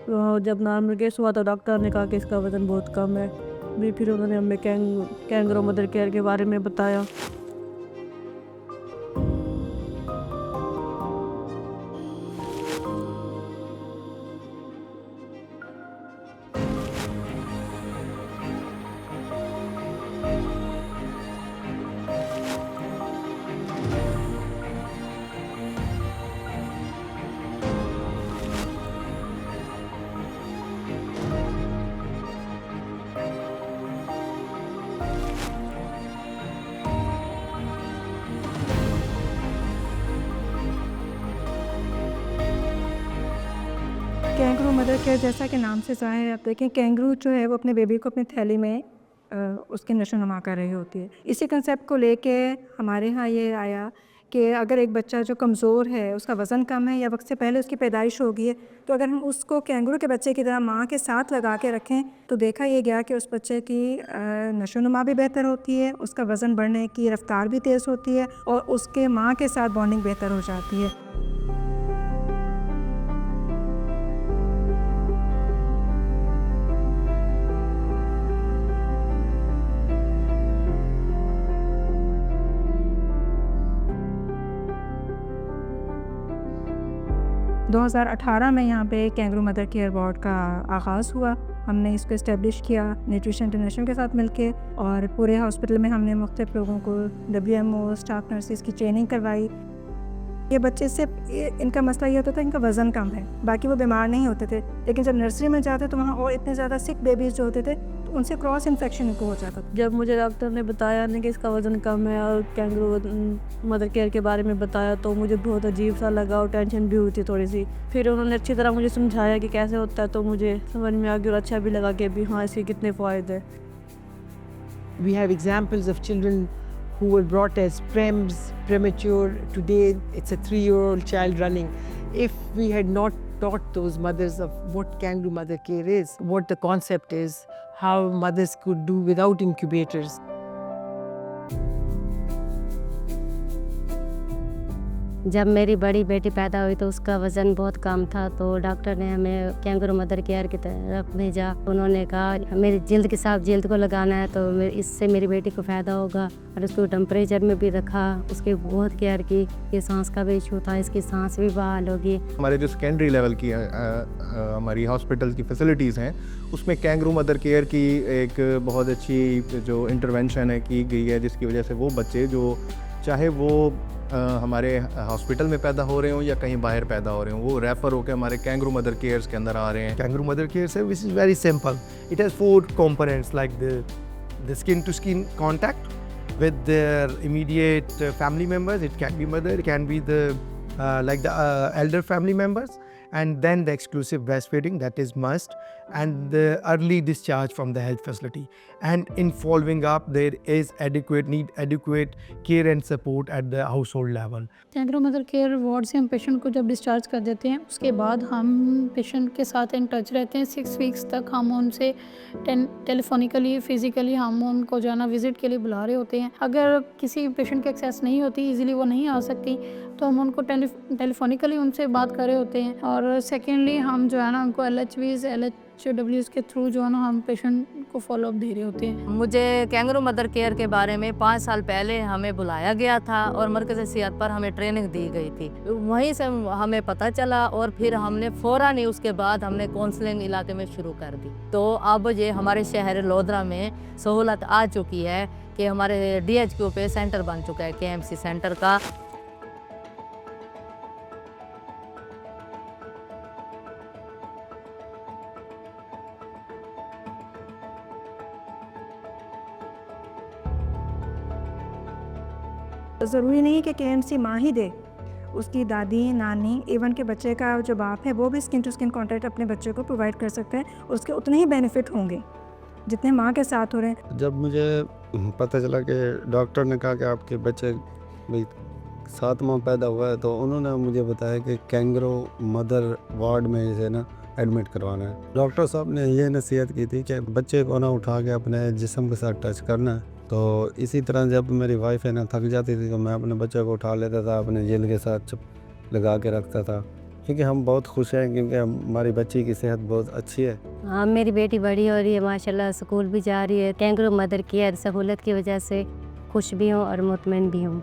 जब normal case हुआ तो डॉक्टर ने कहा कि इसका वज़न बहुत कम है। फिर उन्होंने हमें कैंगरो मदर केयर के बारे में बताया। कैंगरू मदर केयर, जैसा कि नाम से ज़ाहिर है, आप देखें कैंगरू जो है वो अपने बेबी को अपनी थैली में उसकी नशोनुमा कर रही होती है। इसी कंसेप्ट को लेके हमारे यहाँ ये आया कि अगर एक बच्चा जो कमज़ोर है, उसका वज़न कम है या वक्त से पहले उसकी पैदाइश हो गई है, तो अगर हम उसको कैंगरू के बच्चे की तरह माँ के साथ लगा के रखें तो देखा ये गया कि उस बच्चे की नशोनुमा भी बेहतर होती है, उसका वज़न बढ़ने की रफ्तार भी तेज़ होती है और उसके माँ के साथ बॉन्डिंग बेहतर हो जाती है। 2018 में यहाँ पे कैंगरू मदर केयर वार्ड का आगाज़ हुआ। हमने इसको इस्टेब्लिश किया न्यूट्रिशन इंटरनेशनल के साथ मिलके और पूरे हॉस्पिटल में हमने मुख्तलिफ लोगों को WMO स्टाफ नर्सेस की ट्रेनिंग करवाई। ये बच्चे से इनका मसला ये होता था इनका वज़न कम है, बाकी वो बीमार नहीं होते थे, लेकिन जब नर्सरी में जाते तो वहाँ और इतने ज़्यादा सिक बेबीज़ जो होते थे तो उनसे क्रॉस इन्फेक्शन इनको हो जाता था। जब मुझे डॉक्टर ने बताया ना कि इसका वज़न कम है और कैंगरू मदर केयर के बारे में बताया तो मुझे बहुत अजीब सा लगा और टेंशन भी हुई थी थोड़ी सी। फिर उन्होंने अच्छी तरह मुझे समझाया कि कैसे होता है तो मुझे समझ में आ गया और अच्छा भी लगा कि अभी हाँ इसके कितने फ़ायदे। We have examples of children who were brought as premature. Today, it's a 3-year-old child running. If we had not taught those mothers of what Kangaroo Mother Care is, what the concept is, how mothers could do without incubators. जब मेरी बड़ी बेटी पैदा हुई तो उसका वज़न बहुत कम था, तो डॉक्टर ने हमें कैंगरू मदर केयर की तरफ भेजा। उन्होंने कहा मेरी जिल्द के साथ जिल्द को लगाना है तो इससे मेरी बेटी को फ़ायदा होगा, और उसको टेम्परेचर में भी रखा, उसकी बहुत केयर की। ये सांस का भी इशू था, इसकी सांस भी बहाल होगी। हमारे जो सेकेंडरी लेवल की हमारी हॉस्पिटल की फैसिलिटीज़ हैं उसमें कैंगरू मदर केयर की एक बहुत अच्छी जो इंटरवेंशन है की गई है, जिसकी वजह से वो बच्चे जो चाहे वो हमारे हॉस्पिटल में पैदा हो रहे हों या कहीं बाहर पैदा हो रहे हों, वो रेफ़र होकर हमारे कैंगरू मदर केयर्स के अंदर आ रहे हैं। Kangaroo Mother Care service is very simple. It has 4 components like the skin to skin contact with their immediate family members. It can be mother, it can be the elder family members, and then the exclusive breastfeeding, that is must, and the early discharge from the health facility. And in following up, there is adequate care and support at the household level. Kangaroo mother care ward से हम patient को जब discharge कर देते हैं उसके बाद हम पेशेंट के साथ इन टच रहते हैं। 6 वीक्स तक हम उनसे टेलीफोनिकली फिज़िकली हम उनको जाना विज़िट के लिए बुला रहे होते हैं। अगर किसी पेशेंट की एक्सेस नहीं होती, इजीली वो नहीं आ सकती, तो हम उनको टेलीफोनिकली उनसे बात कर रहे होते हैं। और सेकेंडली हम जो है ना उनको LHVs LHWs के थ्रू जो है ना हम पेशेंट को फॉलोअप दे रहे होते हैं। मुझे कैंगरू मदर केयर के बारे में 5 साल पहले हमें बुलाया गया था और मरकज़ सेहत पर हमें ट्रेनिंग दी गई थी। वहीं से हमें पता चला और फिर हमने फ़ौरन ही उसके बाद हमने काउंसलिंग इलाके में शुरू कर दी। तो अब ये हमारे शहर लोधरा में सहूलत आ चुकी है कि हमारे DHQ पे सेंटर बन चुका है KMC सेंटर का। ज़रूरी नहीं है कि KMC माँ ही दे, उसकी दादी, नानी, इवन के बच्चे का जो बाप है वो भी स्किन टू स्किन कॉन्टैक्ट अपने बच्चे को प्रोवाइड कर सकता है, उसके उतने ही बेनिफिट होंगे जितने माँ के साथ हो रहे हैं। जब मुझे पता चला कि डॉक्टर ने कहा कि आपके बच्चे भाई 7 माह पैदा हुआ है, तो उन्होंने मुझे बताया कि कैंगरू मदर वार्ड में इसे ना एडमिट करवाना है। डॉक्टर साहब ने ये नसीहत की थी कि बच्चे को ना उठा के अपने जिस्म के साथ टच करना है। तो इसी तरह जब मेरी वाइफ है ना थक जाती थी तो मैं अपने बच्चे को उठा लेता था, अपने जेल के साथ लगा के रखता था, क्योंकि हम बहुत खुश हैं क्योंकि हमारी बच्ची की सेहत बहुत अच्छी है। हाँ, मेरी बेटी बड़ी हो रही है माशाल्लाह, स्कूल भी जा रही है। कैंगरू मदर केयर सहूलत की वजह से खुश भी हूँ और मुतमईन भी हूँ।